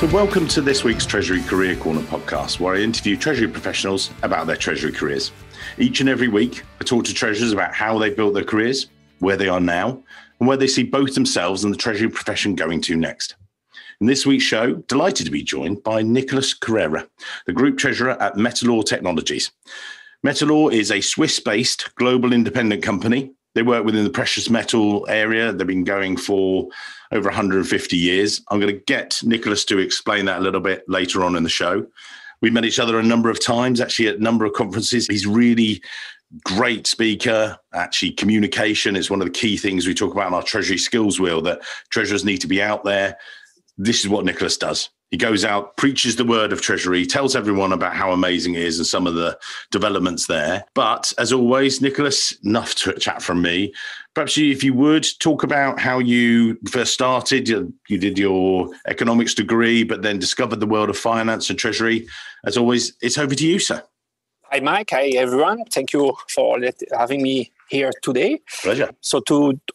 So welcome to this week's Treasury Career Corner podcast, where I interview Treasury professionals about their Treasury careers. Each and every week, I talk to Treasurers about how they built their careers, where they are now, and where they see both themselves and the Treasury profession going to next. In this week's show, delighted to be joined by Nicolas Carrera, the Group Treasurer at Metalor Technologies. Metalor is a Swiss-based global independent company. They work within the precious metal area. They've been going for over 150 years. I'm going to get Nicolas to explain that a little bit later on in the show. We've met each other a number of times, actually at a number of conferences. He's really great speaker. Actually, communication is one of the key things we talk about in our Treasury skills wheel, that treasurers need to be out there. This is what Nicolas does. He goes out, preaches the word of Treasury, tells everyone about how amazing it is and some of the developments there. But as always, Nicolas, enough to chat from me. Perhaps if you would talk about how you first started. You did your economics degree, but then discovered the world of finance and Treasury. As always, it's over to you, sir. Hi, Mike. Hi, everyone. Thank you for having me here today. Pleasure. So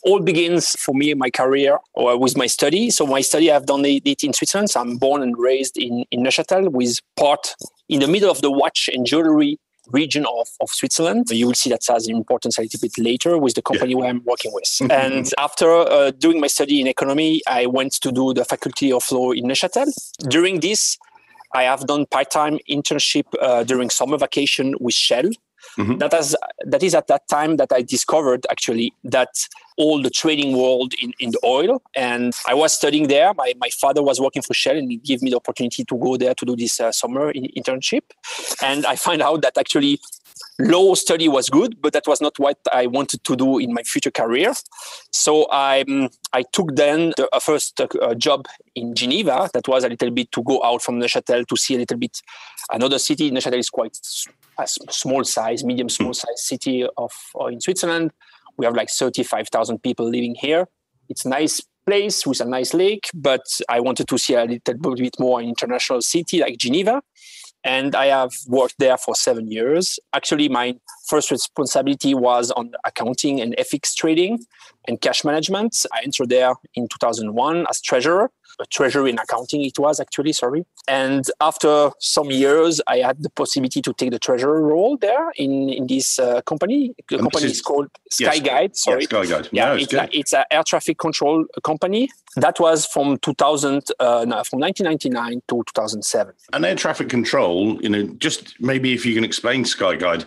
all begins for me, my career with my study. So my study, I've done it in Switzerland. So I'm born and raised in Neuchâtel, with part in the middle of the watch and jewelry region of Switzerland. You will see that has importance a little bit later with the company where I'm working with. And after doing my study in economy, I went to do the Faculty of Law in Neuchâtel. During this, I have done part-time internship during summer vacation with Shell. Mm-hmm. That is at that time that I discovered actually that all the trading world in the oil. And I was studying there. My father was working for Shell, and he gave me the opportunity to go there to do this summer internship. And I find out that actually law study was good, but that was not what I wanted to do in my future career. So I took then the first job in Geneva. That was a little bit to go out from Neuchâtel to see a little bit another city. Neuchâtel is quite a small size city in Switzerland. We have like 35,000 people living here. It's a nice place with a nice lake, but I wanted to see a little bit more an international city like Geneva. And I have worked there for 7 years. Actually, my first responsibility was on accounting and FX trading and cash management. I entered there in 2001 as treasurer. Treasury and accounting it was actually, sorry. And after some years, I had the possibility to take the treasurer role there in this company. The company is called Skyguide. Sorry. Yeah, Skyguide. Yeah, no, it's an air traffic control company. That was from 1999 to 2007. And air traffic control, just maybe if you can explain Skyguide.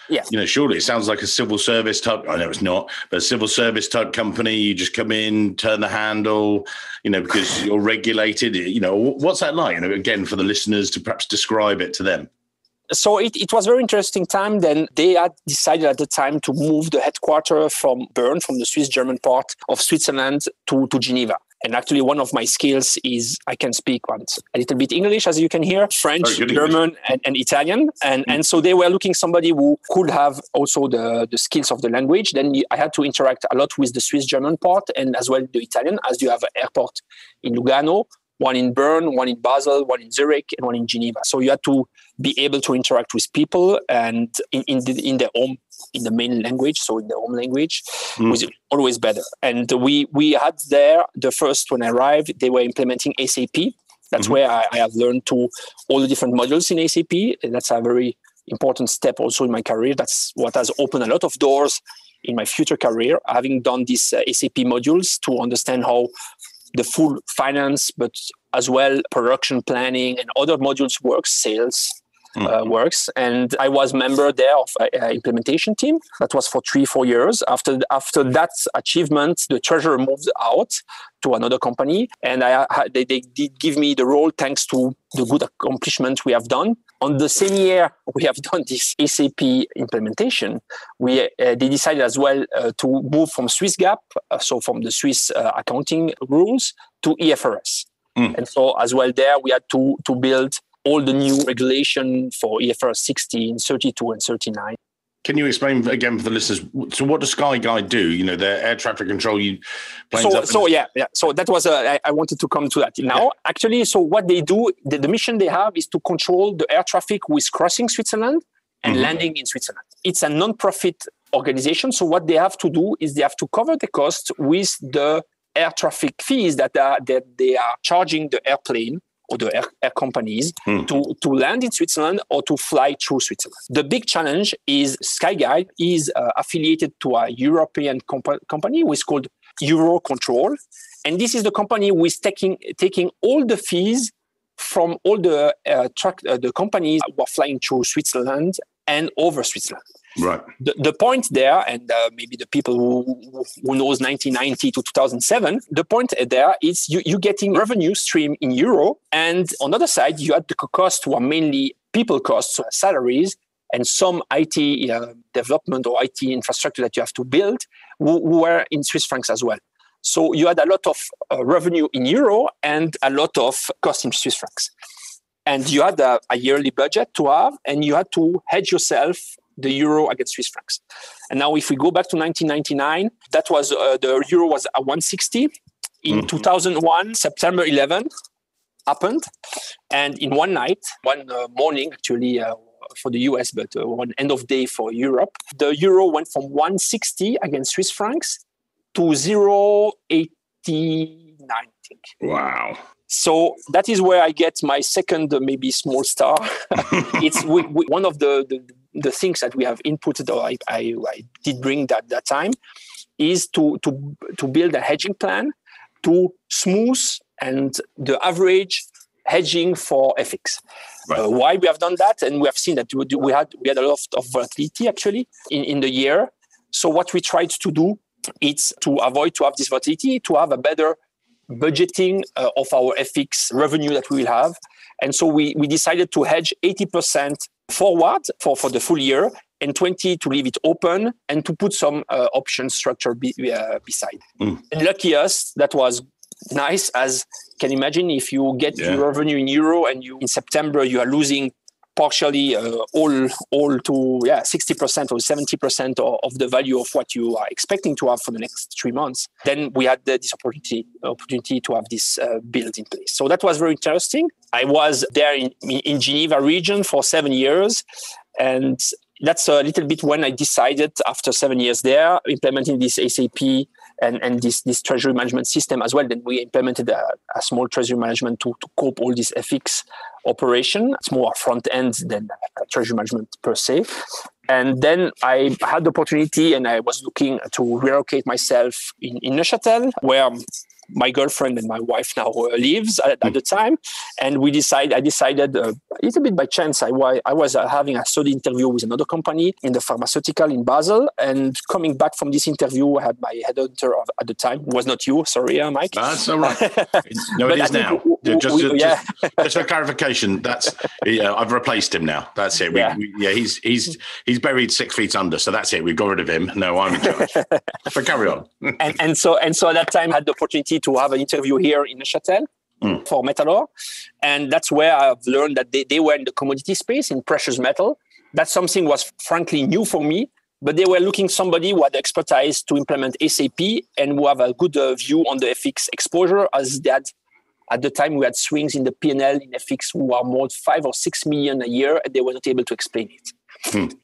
Yeah. Surely it sounds like a civil service type. I know it's not, but a civil service type company. You just come in, turn the handle, because you're regulated. What's that like? Again, for the listeners to perhaps describe it to them. So it was a very interesting time. Then they had decided at the time to move the headquarters from Bern, from the Swiss-German part of Switzerland, to Geneva. And actually, one of my skills is I can speak a little bit English, as you can hear, French, German, and Italian. And so they were looking somebody who could have also the skills of the language. Then I had to interact a lot with the Swiss-German part and as well the Italian, as you have an airport in Lugano, one in Bern, one in Basel, one in Zurich, and one in Geneva. So you had to be able to interact with people and in the main language, so in the home language, was always better. And we had there, the first when I arrived, they were implementing SAP. That's where I have learned all the different modules in SAP. And that's a very important step also in my career. That's what has opened a lot of doors in my future career, having done these SAP modules to understand how the full finance, but as well production planning and other modules works, sales works. And I was member there of an implementation team. That was for 3-4 years. After that achievement, the treasurer moved out to another company, and they did give me the role thanks to the good accomplishment we have done. On the same year we have done this SAP implementation, they decided as well to move from Swiss GAAP, so from the Swiss accounting rules, to IFRS. And so as well there we had to build all the new regulation for IFRS 16, 32 and 39. Can you explain again for the listeners? So what does Skyguide do? The air traffic control. So that was I wanted to come to that now. Actually, so what they do, the mission they have is to control the air traffic with crossing Switzerland and landing in Switzerland. It's a non-profit organization. So what they have to do is they have to cover the cost with the air traffic fees that they are charging the airplane or the air companies to land in Switzerland or to fly through Switzerland. The big challenge is Skyguide is affiliated to a European company which is called Eurocontrol. And this is the company who is taking all the fees from all the the companies who are flying through Switzerland and over Switzerland. Right. The point there, and maybe the people who knows 1990 to 2007, the point there is you're getting revenue stream in euro, and on the other side you had the costs who are mainly people costs, so salaries, and some IT development or IT infrastructure that you have to build who were in Swiss francs as well. So you had a lot of revenue in euro and a lot of cost in Swiss francs. And you had a yearly budget to have, and you had to hedge yourself the euro against Swiss francs. And now if we go back to 1999, that was the euro was at 160. In 2001, September 11 happened. And in one night, one morning, actually, for the US, but one end of day for Europe, the euro went from 160 against Swiss francs to 0.89, I think. Wow. So that is where I get my second, maybe small star. It's one of the things that we have inputted, or I did bring that time, is to build a hedging plan to smooth and the average hedging for FX. Right. Why we have done that, and we have seen that we had a lot of volatility actually in the year. So what we tried to do is to avoid to have this volatility, to have a better budgeting of our FX revenue that we will have. And so we decided to hedge 80% forward for the full year and 20% to leave it open and to put some option structure beside. And lucky us, that was nice, as can imagine if you get your revenue in euro and in September you are losing partially all to 60% or 70% of the value of what you are expecting to have for the next 3 months. Then we had this opportunity to have this build in place. So that was very interesting. I was there in Geneva region for 7 years, and that's a little bit when I decided, after 7 years there, implementing this SAP and this treasury management system as well. Then we implemented a small treasury management to cope all this FX operation. It's more front end than treasury management per se. And then I had the opportunity, and I was looking to relocate myself in Neuchâtel, where my girlfriend and my wife now lives at the time. And I decided a little bit by chance, I was having a study interview with another company in the pharmaceutical in Basel. And coming back from this interview, I had my headhunter at the time. It was not you, sorry, Mike. That's all right. No, it is now. Just for clarification, that's I've replaced him now. That's it. He's buried 6 feet under, so that's it. We've got rid of him. No, I'm in charge. But carry on. and so at that time, I had the opportunity to have an interview here in Neuchâtel for Metalor. And that's where I've learned that they were in the commodity space, in precious metal. That something was frankly new for me, but they were looking somebody who had expertise to implement SAP and who have a good view on the FX exposure, as that at the time we had swings in the P&L in FX who are more 5 or 6 million a year, and they were not able to explain it.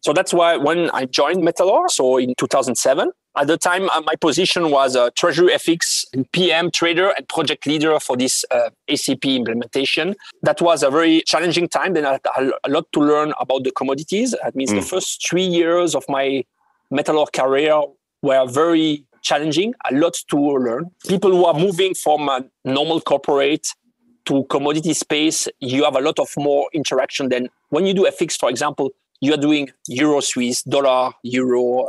So that's why when I joined Metalor, so in 2007, at the time, my position was a treasury FX and PM trader and project leader for this SAP implementation. That was a very challenging time. Then I had a lot to learn about the commodities. That means the first 3 years of my Metalor career were very challenging, a lot to learn. People who are moving from a normal corporate to commodity space, you have a lot of more interaction than when you do FX, for example. You are doing euro Swiss, dollar, euro,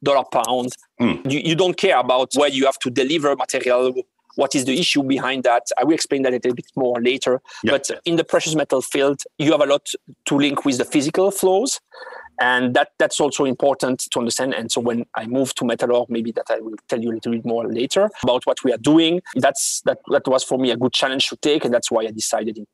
dollar pound. You don't care about where you have to deliver material. What is the issue behind that? I will explain that a little bit more later. Yeah. But in the precious metal field, you have a lot to link with the physical flows. And that's also important to understand. And so when I moved to Metalor, maybe that I will tell you a little bit more later about what we are doing. That was for me a good challenge to take. And that's why I decided in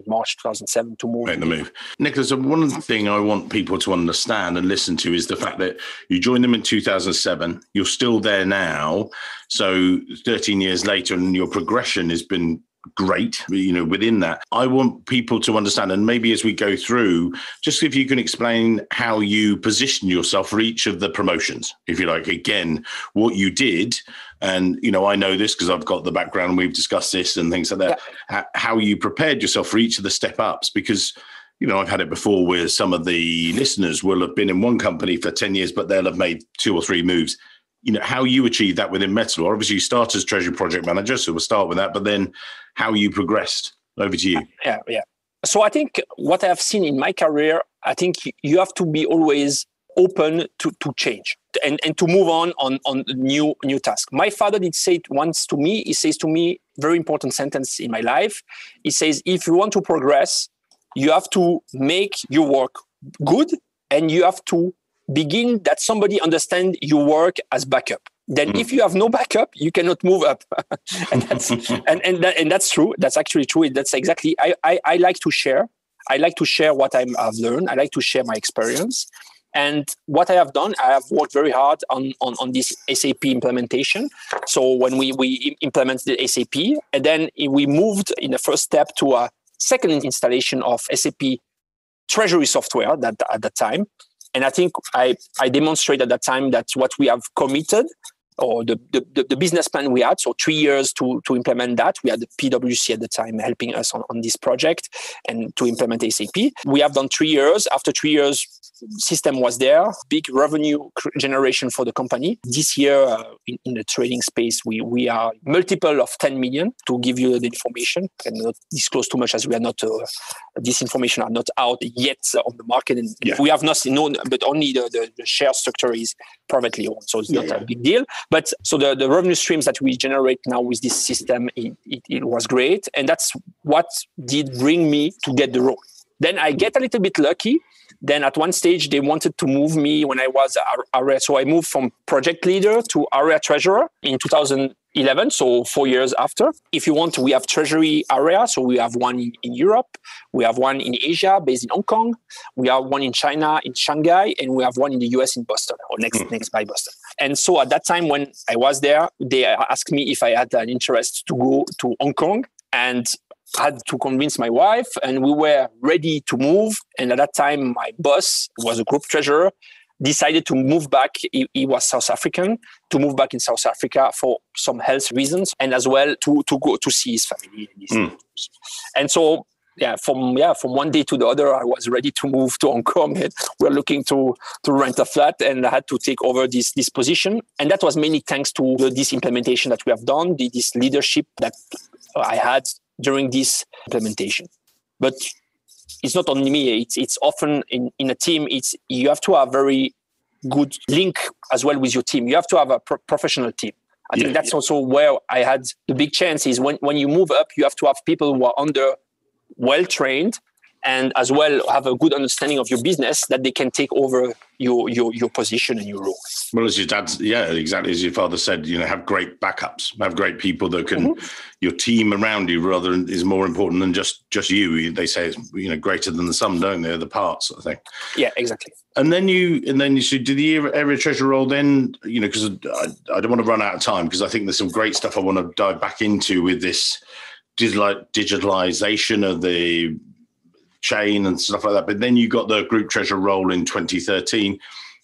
March 2007 to move. Make the move. Nicolas, one thing I want people to understand and listen to is the fact that you joined them in 2007. You're still there now. So 13 years later, and your progression has been great, within that. I want people to understand, and maybe as we go through, just if you can explain how you position yourself for each of the promotions, if you like, again, what you did. And, I know this because I've got the background and we've discussed this and things like that, how you prepared yourself for each of the step ups, because I've had it before where some of the listeners will have been in one company for 10 years, but they'll have made 2 or 3 moves. How you achieve that within Metalor. Obviously, you start as Treasury Project Manager, so we'll start with that, but then how you progressed. Over to you. Yeah. So I think what I have seen in my career, I think you have to be always open to change and to move on new tasks. My father did say it once to me. He says to me, very important sentence in my life. He says, if you want to progress, you have to make your work good, and you have to begin that somebody understand your work as backup. Then if you have no backup, you cannot move up. and that's true. That's actually true. That's exactly, I like to share. I like to share what I've learned. I like to share my experience. And what I have done, I have worked very hard on this SAP implementation. So when we implemented SAP, and then we moved in the first step to a second installation of SAP Treasury software at that time. And I think I demonstrated at that time that what we have committed, or the business plan we had, so 3 years to implement that. We had the PwC at the time helping us on this project and to implement SAP. We have done 3 years. After 3 years, system was there, big revenue generation for the company. This year, in the trading space, we are multiple of 10 million. To give you the information, I cannot disclose too much as we are not, this information are not out yet on the market. And we have not known, but only the share structure is privately owned. So it's not a big deal. But so the revenue streams that we generate now with this system, it was great. And that's what did bring me to get the role. Then I get a little bit lucky. Then at one stage, they wanted to move me when I was area. So I moved from project leader to area treasurer in 2011. So 4 years after. If you want, we have treasury area. So we have one in Europe. We have one in Asia based in Hong Kong. We have one in China, in Shanghai. And we have one in the US in Boston, or next by Boston. And so at that time when I was there, they asked me if I had an interest to go to Hong Kong. And had to convince my wife, and we were ready to move. And at that time, my boss was a group treasurer, decided to move back. He was South African, to move back in South Africa for some health reasons, and as well to go to see his family. And so, from one day to the other, I was ready to move to Hong Kong. And we're looking to rent a flat, and I had to take over this position. And that was mainly thanks to this implementation that we have done, this leadership that I had during this implementation. But it's not only me. It's often in a team, you have to have very good link as well with your team. You have to have a professional team. I think that's also where I had the big chance is when you move up, you have to have people who are well-trained and as well have a good understanding of your business, that they can take over your position and your role. Well, as your dad, exactly as your father said, have great backups, have great people that can, your team around you rather is more important than just you. They say it's greater than the sum, don't they? The parts, I think. Yeah, exactly. And then you should do the area treasurer role. Then because I don't want to run out of time, because I think there's some great stuff I want to dive back into with this digitalization of the chain and stuff like that. But then you got the group treasurer role in 2013.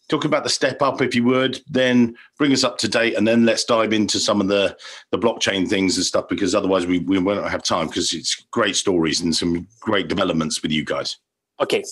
Talk about the step up, if you would, then bring us up to date, and then let's dive into some of the blockchain things and stuff, because otherwise we won't have time, because it's great stories and some great developments with you guys. Okay.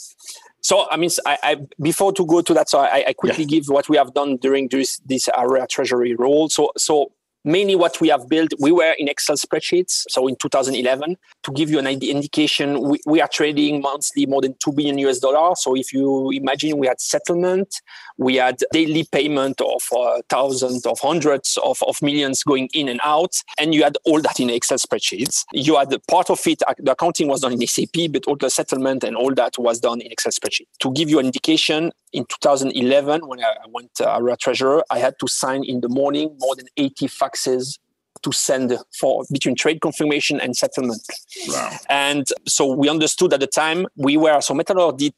So, I before to go to that, so I quickly give what we have done during this area treasury role. So mainly what we have built, we were in Excel spreadsheets. So in 2011, to give you an indication, we are trading monthly more than $2 billion. So if you imagine, we had settlement, we had daily payment of thousands of hundreds of millions going in and out. And you had all that in Excel spreadsheets. You had part of it, the accounting was done in SAP, but all the settlement and all that was done in Excel spreadsheet. To give you an indication, in 2011, when I went area treasurer, I had to sign in the morning more than 80 faxes to send for between trade confirmation and settlement. Wow. And so we understood at the time Metalor did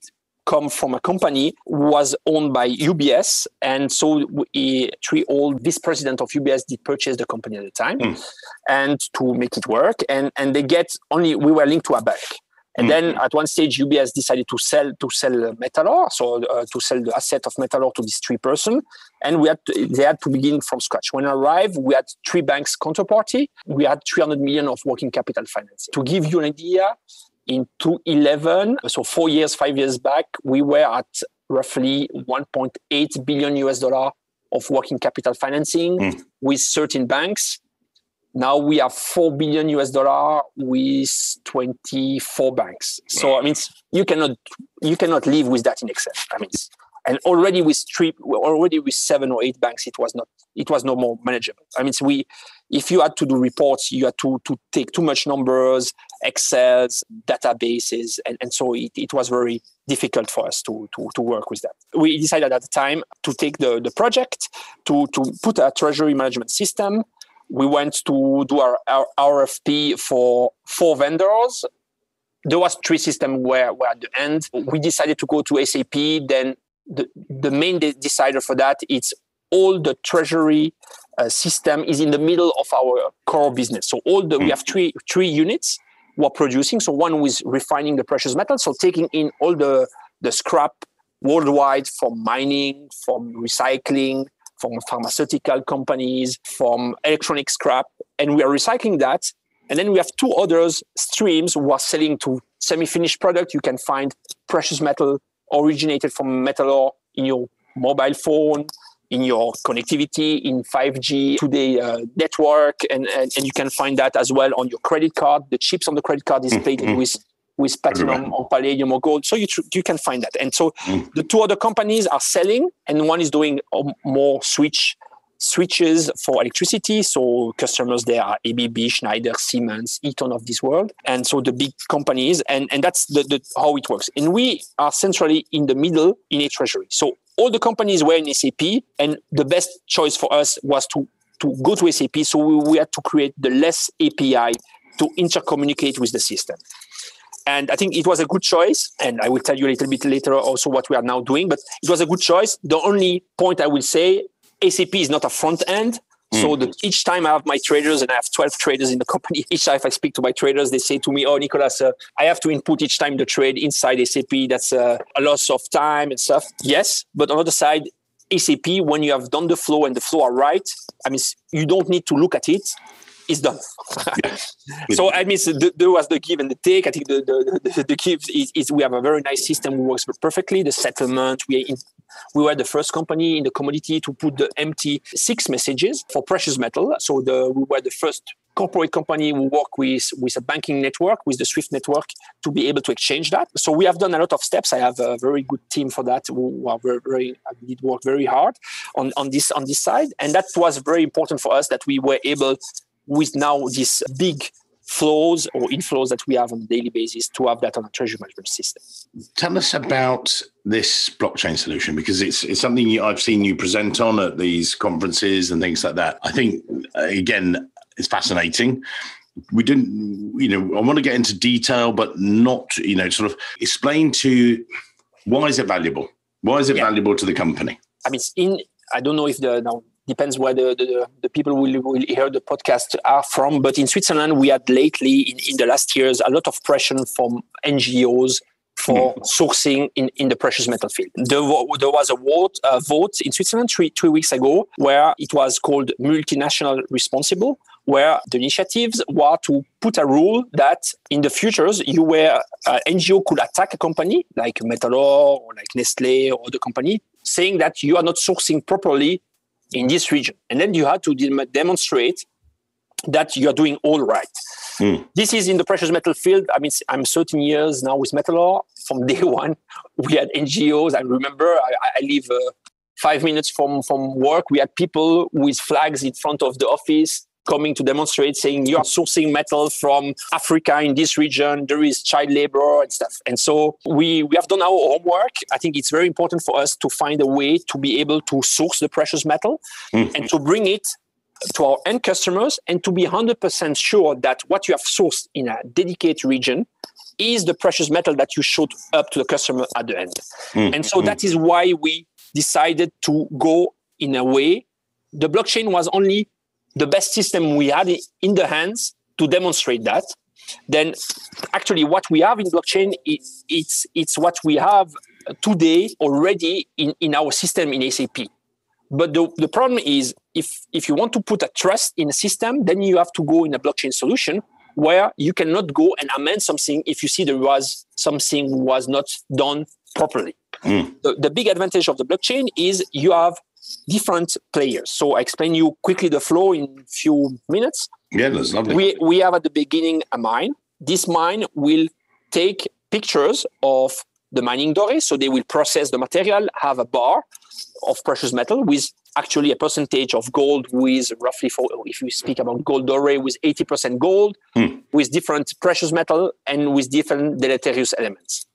come from a company who was owned by UBS. And so three old vice president of UBS did purchase the company at the time and to make it work. And they we were linked to a bank. And then at one stage, UBS decided to sell Metalor, so to sell the asset of Metalor to this three person. And they had to begin from scratch. When I arrived, we had three banks counterparty. We had 300 million of working capital financing. To give you an idea, in 2011, so 5 years back, we were at roughly $1.8 billion of working capital financing with 13 banks. Now we have $4 billion with 24 banks. So I mean, you cannot live with that in Excel. I mean, and already with 7 or 8 banks, it was no more manageable. I mean, if you had to do reports, you had to take too much numbers, Excels, databases, and so it was very difficult for us to work with that. We decided at the time to take the project to put a treasury management system. We went to do our RFP for 4 vendors. There was 3 systems where at the end, we decided to go to SAP. Then the main decider for that, it's all the treasury system is in the middle of our core business. So we have three units who are producing. So one was refining the precious metals, so taking in all the scrap worldwide from mining, from recycling, from pharmaceutical companies, from electronic scrap, and we are recycling that. And then we have 2 other streams who are selling to semi-finished product. You can find precious metal originated from Metalor in your mobile phone, in your connectivity, in 5G today network, and you can find that as well on your credit card. The chips on the credit card is plated with platinum or palladium or gold. So you can find that. And so the 2 other companies are selling, and one is doing more switches for electricity. So customers there are ABB, Schneider, Siemens, Eaton of this world. And so the big companies, and that's how it works. And we are centrally in the middle in a treasury. So all the companies were in SAP, and the best choice for us was to go to SAP. So we had to create the less API to intercommunicate with the system. And I think it was a good choice. And I will tell you a little bit later also what we are now doing, but it was a good choice. The only point I will say, SAP is not a front end. So each time I have my traders, and I have 12 traders in the company, each time I speak to my traders, they say to me, "Oh, Nicolas, I have to input each time the trade inside SAP. That's a loss of time and stuff." Yes, but on the other side, SAP, when you have done the flow and the flow are right, I mean, you don't need to look at it. It's done. So I mean, there was the give and the take. I think the give is we have a very nice system who works perfectly. The settlement, we were the first company in the commodity to put the MT6 messages for precious metal. So we were the first corporate company who work with a banking network, with the SWIFT network, to be able to exchange that. So we have done a lot of steps. I have a very good team for that who are did work very hard on this side. And that was very important for us that we were able, with now these big flows or inflows that we have on a daily basis, to have that on a treasury management system. Tell us about this blockchain solution, because it's something I've seen you present on at these conferences and things like that. I think, again, it's fascinating. We didn't, I want to get into detail, but not, sort of explain to why is it valuable? Why is it valuable to the company? I mean, I don't know if depends where the people will hear the podcast are from. But in Switzerland, we had lately, in the last years, a lot of pressure from NGOs for sourcing in the precious metal field. There was a vote in Switzerland 3 weeks ago where it was called Multinational Responsible, where the initiatives were to put a rule that in the futures, NGO could attack a company like Metalor or like Nestle or other company, saying that you are not sourcing properly in this region. And then you had to demonstrate that you are doing all right. This is in the precious metal field. I mean, I'm 13 years now with Metalor. From day one, we had NGOs. I remember I live 5 minutes from work. We had people with flags in front of the office coming to demonstrate, saying you are sourcing metal from Africa in this region. There is child labor and stuff. And so we have done our homework. I think it's very important for us to find a way to be able to source the precious metal and to bring it to our end customers, and to be 100% sure that what you have sourced in a dedicated region is the precious metal that you showed up to the customer at the end. And so that is why we decided to go in a way. The blockchain was only the best system we had in the hands to demonstrate that. Then actually what we have in blockchain, it's what we have today already in our system in SAP. But the problem is if you want to put a trust in a system, then you have to go in a blockchain solution where you cannot go and amend something if you see something was not done properly. The big advantage of the blockchain is you have different players. So I explain you quickly the flow in a few minutes. Yeah, that's lovely. We have at the beginning a mine. This mine will take pictures of the mining doré. So they will process the material, have a bar of precious metal with actually a percentage of gold with roughly, if you speak about gold doré, with 80% gold, with different precious metal and with different deleterious elements.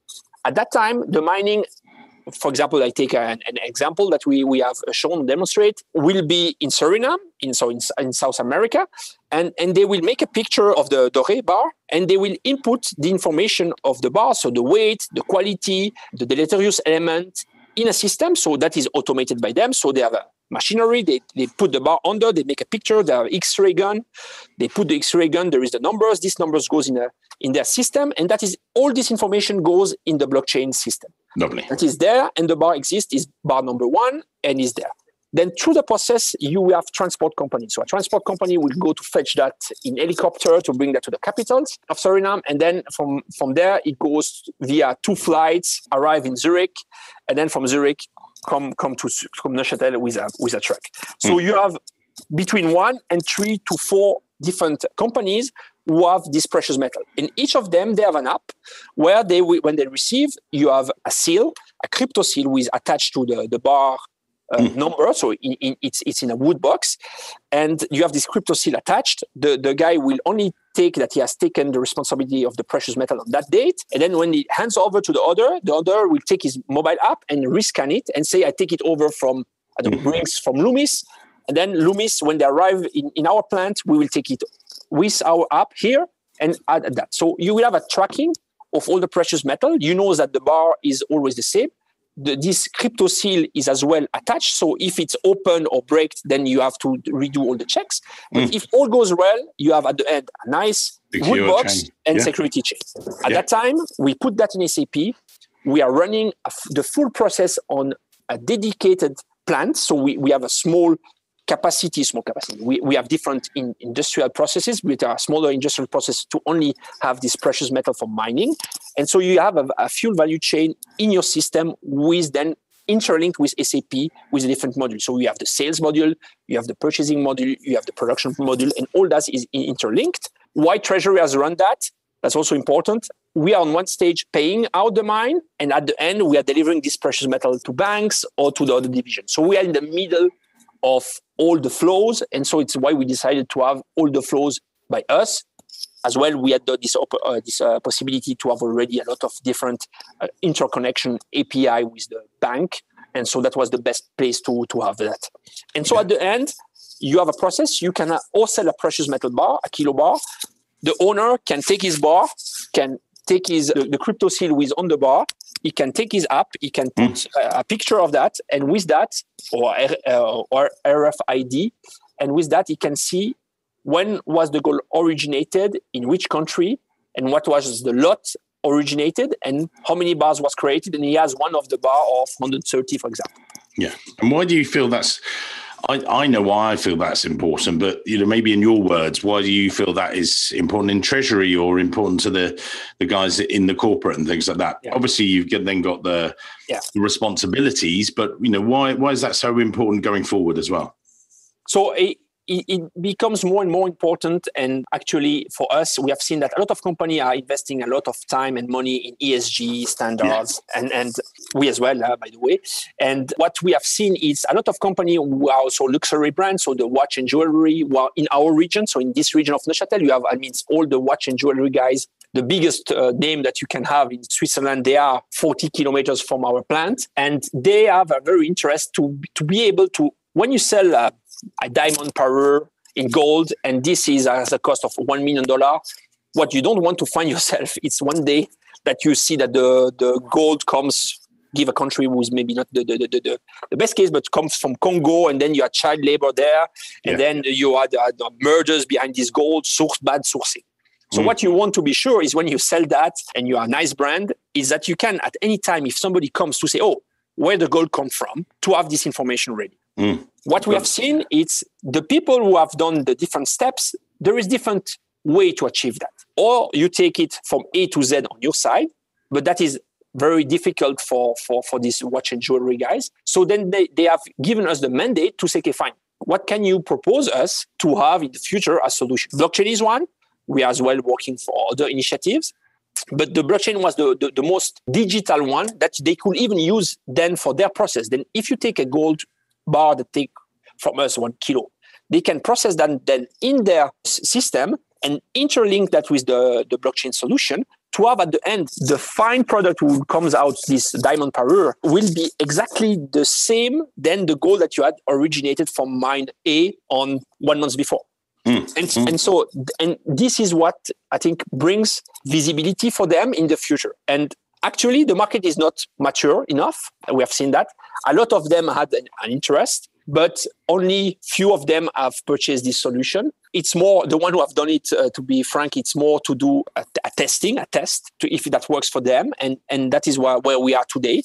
At that time, the mining, for example, I take an example that we have shown, demonstrate, will be in Suriname, in South America, and they will make a picture of the doré bar, and they will input the information of the bar, so the weight, the quality, the deleterious element in a system, so that is automated by them. So they have a machinery, they put the bar under, they make a picture, they have an X-ray gun, they put the X-ray gun, there is the numbers, these numbers goes in their system, and that is all this information goes in the blockchain system. Lovely. That is there, and the bar exists, is bar number one, and is there. Then through the process, you have transport companies. So a transport company will go to fetch that in helicopter to bring that to the capitals of Suriname. And then from there, it goes via 2 flights, arrive in Zurich. And then from Zurich, come to Neuchâtel with a truck. So you have between 1 and 3 to 4 different companies who have this precious metal. In each of them, they have an app where when they receive, you have a seal, a crypto seal with attached to the bar number, so it's in a wood box, and you have this crypto seal attached. The guy will only take that he has taken the responsibility of the precious metal on that date, and then when he hands over to the other will take his mobile app and rescan it and say, I take it over from brings from Loomis, and then Loomis, when they arrive in our plant, we will take it with our app here and add that. So you will have a tracking of all the precious metal. You know that the bar is always the same. This crypto seal is as well attached. So if it's open or breaked, then you have to redo all the checks. But if all goes well, you have at the end a nice wood box and security chain. At that time, we put that in SAP. We are running the full process on a dedicated plant. So we have a small capacity. We have different industrial processes, but there are smaller industrial processes to only have this precious metal for mining. And so you have a fuel value chain in your system with then interlinked with SAP with a different module. So you have the sales module, you have the purchasing module, you have the production module, and all that is interlinked. Why Treasury has run that? That's also important. We are on one stage paying out the mine, and at the end, we are delivering this precious metal to banks or to the other division. So we are in the middle of all the flows, and so it's why we decided to have all the flows by us. As well, we had this possibility to have already a lot of different interconnection API with the bank, and so that was the best place to have that. And so at the end, you have a process. You can or sell a precious metal bar, a kilo bar. The owner can take his bar, can take the crypto seal with on the bar. He can take his app, he can put a picture of that, and with that, or RFID, and with that, he can see when was the gold originated, in which country, and what was the lot originated, and how many bars was created, and he has one of the bar of 130, for example. Yeah. And why do you feel that's... I know why I feel that's important, but maybe in your words, why do you feel that is important in Treasury or important to the guys in the corporate and things like that? Yeah. Obviously, you've then got the responsibilities, but why is that so important going forward as well? So it becomes more and more important, and actually for us, we have seen that a lot of companies are investing a lot of time and money in ESG standards, and we as well, by the way. And what we have seen is a lot of companies who are also luxury brands, so the watch and jewelry were in our region. So in this region of Neuchâtel, you have, all the watch and jewelry guys. The biggest name that you can have in Switzerland, they are 40 kilometers from our plant, and they have a very interest to be able to, when you sell a diamond parure in gold, and this is at the cost of $1 million, what you don't want to find yourself, it's one day that you see that the gold comes, give a country who is maybe not the best case, but comes from Congo, and then you have child labor there, and then you had murders behind this gold, bad sourcing. So what you want to be sure is when you sell that and you are a nice brand, is that you can at any time, if somebody comes to say, oh, where the gold come from, to have this information ready. What we have seen is the people who have done the different steps, there is different way to achieve that. Or you take it from A to Z on your side, but that is very difficult for these watch and jewelry guys. So then they have given us the mandate to say, okay, fine, what can you propose us to have in the future as solution? Blockchain is one. We are as well working for other initiatives. But the blockchain was the most digital one that they could even use then for their process. Then if you take a gold bar that take from us 1 kilo, they can process that then in their system and interlink that with the blockchain solution to have at the end, the fine product who comes out, this diamond parure, will be exactly the same than the gold that you had originated from mine A on 1 month before. And so this is what I think brings visibility for them in the future. And actually, the market is not mature enough. We have seen that. A lot of them had an interest, but only few of them have purchased this solution. It's more the one who have done it, to be frank, it's more to do a test to if that works for them. And that is where we are today.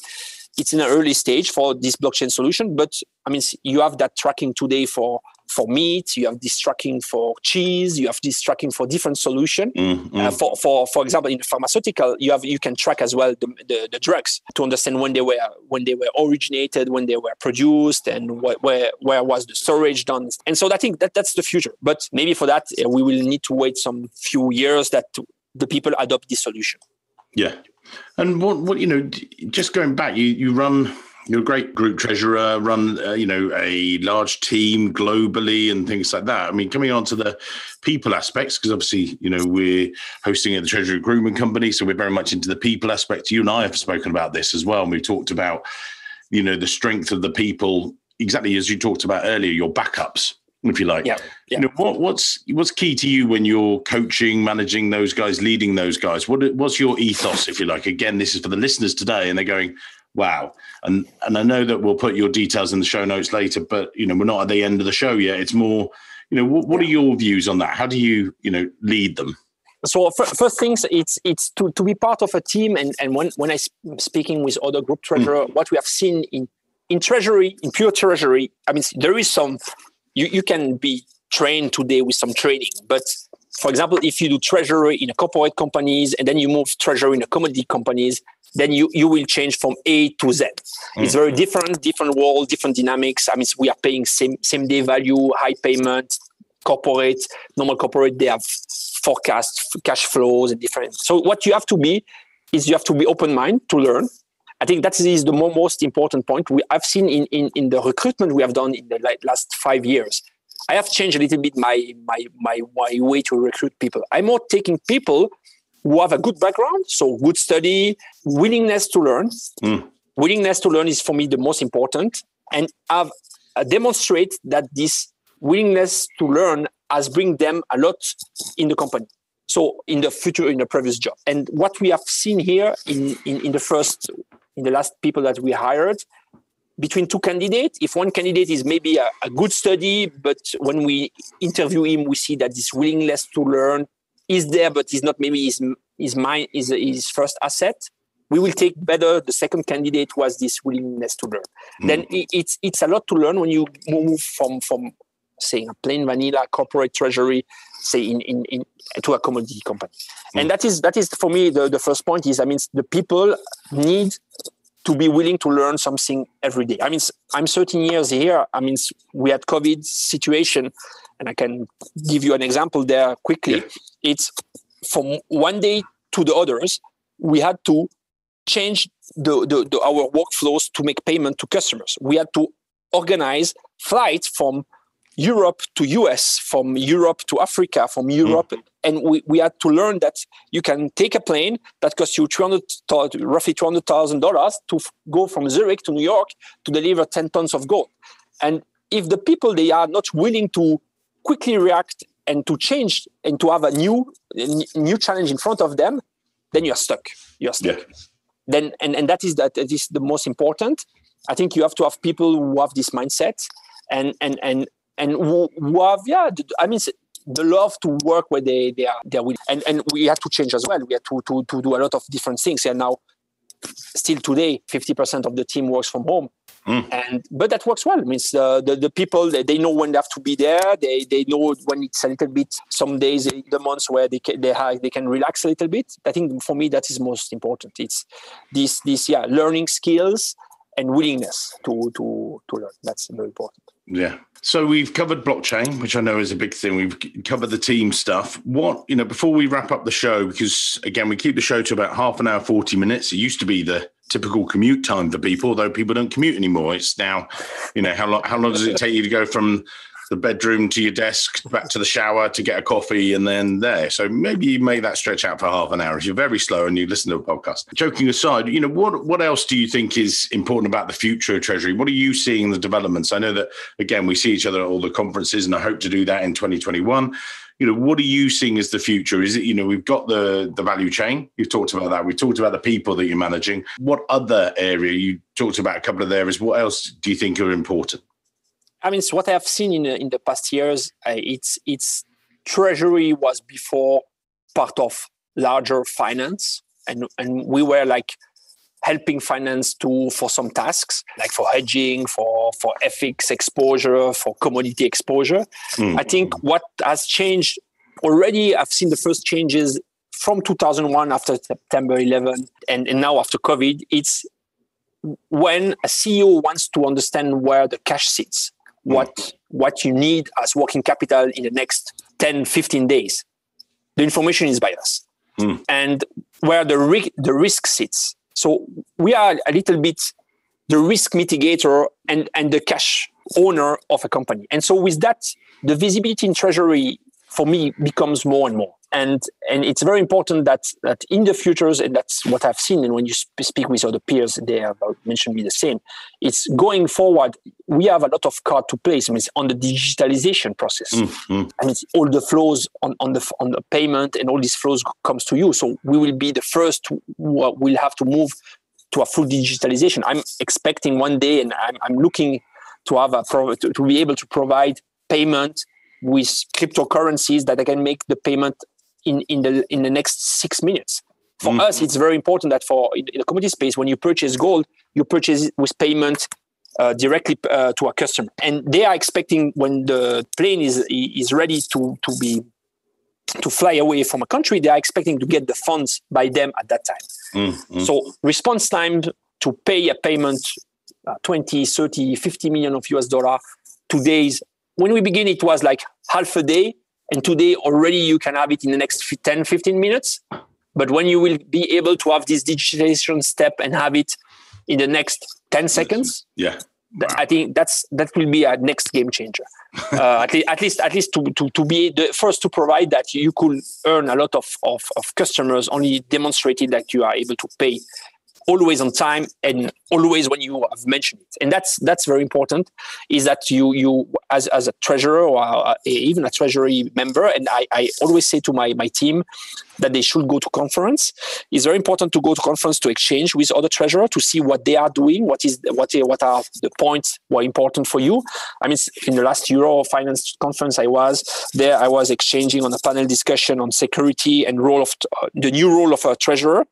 It's in an early stage for this blockchain solution, but I mean, you have that tracking today for meat, you have this tracking for cheese, you have this tracking for different solution. For example, in the pharmaceutical, you can track as well the drugs to understand when they were originated, when they were produced, and where was the storage done. And so I think that's the future. But maybe for that, we will need to wait some few years that the people adopt this solution. Yeah. And what just going back, you're a great group treasurer, run a large team globally and things like that. I mean, coming on to the people aspects, because obviously, we're hosting at the Treasury Recruitment Company, so we're very much into the people aspect. You and I have spoken about this as well, and we've talked about, the strength of the people, exactly as you talked about earlier, your backups, if you like. Yeah. What's key to you when you're coaching, managing those guys, leading those guys? What's your ethos, if you like? Again, this is for the listeners today, and they're going, wow. And I know that we'll put your details in the show notes later, but, we're not at the end of the show yet. It's more, what are your views on that? How do you, lead them? So first things, it's to be part of a team. And when I'm speaking with other group treasurer, what we have seen in treasury, in pure treasury, I mean, there is some, you can be trained today with some training, but for example, if you do treasury in a corporate companies and then you move treasury in a commodity companies, then you will change from A to Z. It's very different world, different dynamics. I mean, we are paying same day value, high payment, normal corporate, they have forecast, cash flows and different. So what you have to be is you have to be open-minded to learn. I think that is the most important point. I've seen in the recruitment we have done in the last 5 years. I have changed a little bit my way to recruit people. I'm more taking people who have a good background, so good study, willingness to learn. Willingness to learn is for me the most important, and have demonstrate that this willingness to learn has bring them a lot in the company. So in the future, in the previous job. And what we have seen here in the last people that we hired, between two candidates, if one candidate is maybe a good study, but when we interview him, we see that this willingness to learn is there, but is not maybe his first asset, we will take better the second candidate who has this willingness to learn. Then it's a lot to learn when you move from saying a plain vanilla corporate treasury, say to a commodity company. And that is for me the first point is, I mean, the people need to be willing to learn something every day. I mean, I'm 13 years here. I mean, we had COVID situation, and I can give you an example there quickly. Yeah. It's from one day to the others, we had to change our workflows to make payment to customers. We had to organize flights from Europe to US, from Europe to Africa, from Europe. And we had to learn that you can take a plane that costs you roughly $200,000 to go from Zurich to New York to deliver 10 tons of gold. And if the people, they are not willing to quickly react and to change and to have a new challenge in front of them, then you're stuck. Yeah. Then and that is the most important. I think you have to have people who have this mindset and who have the love to work where they are with. And we had to change as well. We had to do a lot of different things. And now, still today, 50% of the team works from home. But that works well. It means the people, they know when they have to be there. They know when it's a little bit, some days in the months where they can relax a little bit. I think for me, that is most important. It's this learning skills and willingness to learn. That's very important. Yeah. So we've covered blockchain, which I know is a big thing. We've covered the team stuff. Before we wrap up the show, because again, we keep the show to about half an hour, 40 minutes. It used to be the typical commute time for people, although people don't commute anymore. It's now, how long does it take you to go from the bedroom to your desk, back to the shower to get a coffee and then there. So maybe you make that stretch out for half an hour if you're very slow and you listen to a podcast. Joking aside, what else do you think is important about the future of Treasury? What are you seeing in the developments? I know that, again, we see each other at all the conferences and I hope to do that in 2021. What are you seeing as the future? Is it, we've got the value chain. You've talked about that. We've talked about the people that you're managing. What other area? You talked about a couple of areas. What else do you think are important? I mean, it's what I have seen in the past years. It's Treasury was before part of larger finance, and we were like helping finance for some tasks, like for hedging, for FX exposure, for commodity exposure. I think what has changed already, I've seen the first changes from 2001 after September 11 and now after COVID. It's when a CEO wants to understand where the cash sits, what you need as working capital in the next 10, 15 days. The information is by us. And where the risk sits. So we are a little bit the risk mitigator and the cash owner of a company. And so with that, the visibility in Treasury for me becomes more and more. And it's very important that in the futures, and that's what I've seen, and when you speak with other peers, they have mentioned me the same. It's going forward, we have a lot of card to play. So it's on the digitalization process. And it's all the flows on the payment and all these flows comes to you. So we will be the first who will have to move to a full digitalization. I'm expecting one day, and I'm looking to have to be able to provide payment with cryptocurrencies that I can make the payment in the next 6 minutes. For us, it's very important that in the commodity space, when you purchase gold, you purchase it with payment directly to a customer. And they are expecting when the plane is ready to fly away from a country, they are expecting to get the funds by them at that time. So response time to pay a payment, 20, 30, 50 million of US dollar, today's, when we begin, it was like half a day. And today already you can have it in the next 10, 15 minutes. But when you will be able to have this digitalization step and have it in the next 10 seconds, I think that will be a next game changer. At least to be the first to provide that you could earn a lot of customers only demonstrated that you are able to pay always on time and always when you have mentioned it. And that's very important, is that you as a treasurer or even a treasury member, and I always say to my team that they should go to conference. It's very important to go to conference to exchange with other treasurers to see what they are doing, what are the points were important for you. I mean, in the last Euro Finance conference I was there, I was exchanging on a panel discussion on security and the new role of a treasurer.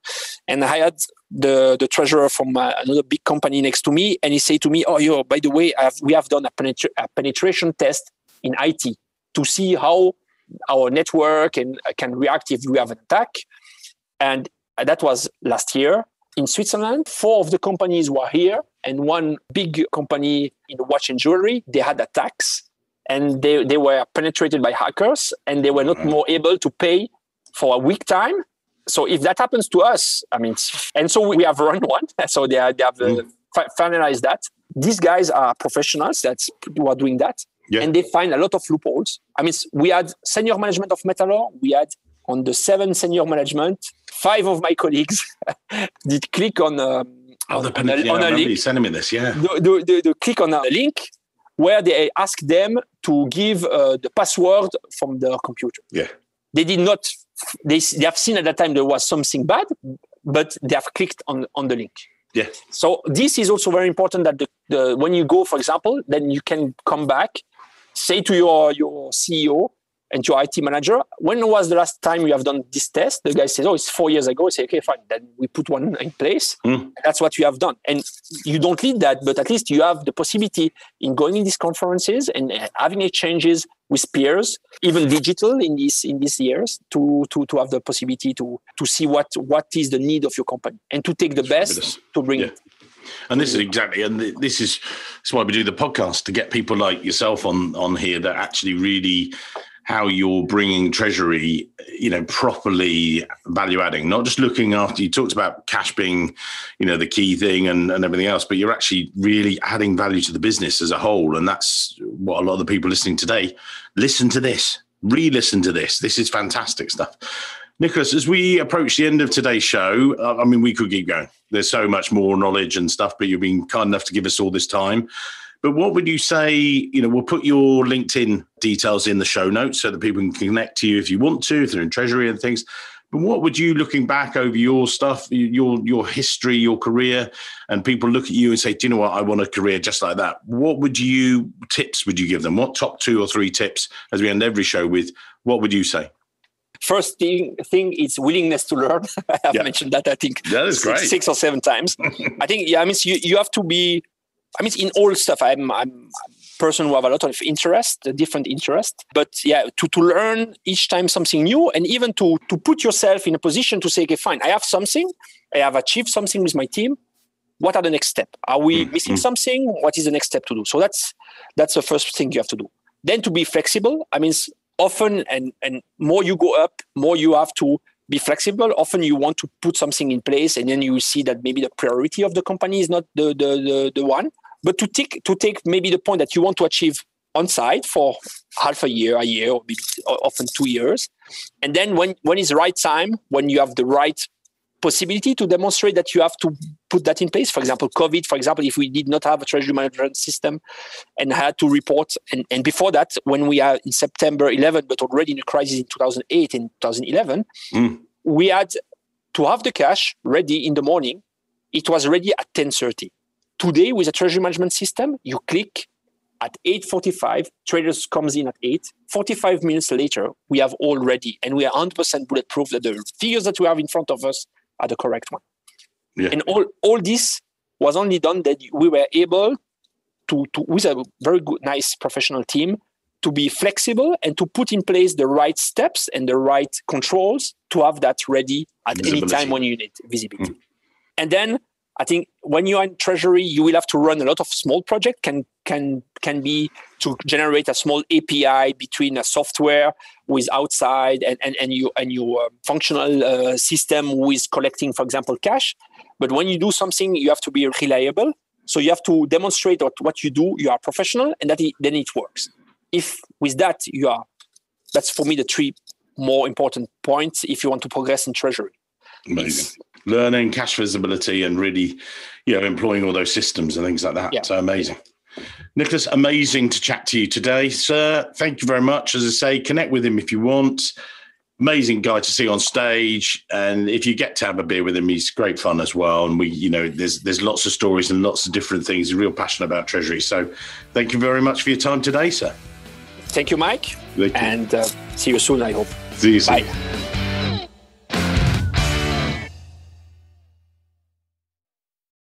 And I had the treasurer from another big company next to me, and he said to me, by the way, we have done a penetration test in IT to see how our network can react if we have an attack. And that was last year in Switzerland. 4 of the companies were here, and one big company in watch and jewelry, they had attacks, and they were penetrated by hackers, and they were not more able to pay for a week time. So if that happens to us, I mean, and so we have run one. So they have finalized that. These guys are professionals who are doing that. Yeah. And they find a lot of loopholes. I mean, we had senior management of Metalor. We had on the 7 senior management, 5 of my colleagues did click on a link. You sending me this, yeah. The click on a link. where they asked them to give the password from their computer. Yeah. They did not, they have seen at that time there was something bad, but they have clicked on the link. Yeah. So this is also very important that when you go, for example, then you can come back, say to your CEO and your IT manager, when was the last time you have done this test? The guy says, it's 4 years ago. You say, okay, fine. Then we put one in place. That's what you have done. And you don't lead that, but at least you have the possibility in going in these conferences and having exchanges with peers, even digital in these years, to have the possibility to see what is the need of your company and to take the best to bring it. And this is exactly, and this is why we do the podcast, to get people like yourself on here that actually really how you're bringing treasury, properly value adding, not just looking after, you talked about cash being, the key thing and everything else, but you're actually really adding value to the business as a whole. And that's what a lot of the people listening today, listen to this, re-listen to this. This is fantastic stuff. Nicolas, as we approach the end of today's show, we could keep going. There's so much more knowledge and stuff, but you've been kind enough to give us all this time. But what would you say, we'll put your LinkedIn details in the show notes so that people can connect to you if you want to, if they're in treasury and things. But what would you, looking back over your stuff, your history, your career, and people look at you and say, do you know what, I want a career just like that. What tips would you give them? What top 2 or 3 tips, as we end every show with, what would you say? First thing is willingness to learn. I have mentioned that, I think, that is great. 6 or 7 times. I think, you have to be, in all stuff, I'm a person who have a lot of interest, different interest. But to learn each time something new, and even to put yourself in a position to say, okay, fine, I have something, I have achieved something with my team. What are the next steps? Are we missing something? What is the next step to do? So that's the first thing you have to do. Then to be flexible. Often and more you go up, more you have to be flexible. Often you want to put something in place, and then you see that maybe the priority of the company is not the one. But to take maybe the point that you want to achieve on site for half a year, or maybe often 2 years. And then when is the right time, when you have the right possibility to demonstrate that you have to put that in place. For example, COVID, if we did not have a treasury management system and had to report, and before that, when we are in September 11, but already in the crisis in 2008 and 2011, we had to have the cash ready in the morning. It was ready at 10:30. Today, with a treasury management system, you click at 8:45, traders comes in at 8. 45 minutes later, we have all ready, and we are 100% bulletproof that the figures that we have in front of us are the correct one. Yeah. And all this was only done that we were able to with a very good, nice professional team, to be flexible and to put in place the right steps and the right controls to have that ready at any time when you need visibility. And then I think when you are in treasury, you will have to run a lot of small projects. Can be to generate a small API between a software with outside and your functional system who is collecting, for example, cash. But when you do something, you have to be reliable. So you have to demonstrate that what you do, you are professional, and then it works. If with that that's for me the 3 more important points if you want to progress in treasury. Amazing. Learning, cash visibility, and really, employing all those systems and things like that. Yeah. So amazing. Nicolas, amazing to chat to you today, sir. Thank you very much. As I say, connect with him if you want. Amazing guy to see on stage. And if you get to have a beer with him, he's great fun as well. And there's lots of stories and lots of different things. He's real passionate about treasury. So thank you very much for your time today, sir. Thank you, Mike. Thank you. And see you soon, I hope. See you soon. Bye.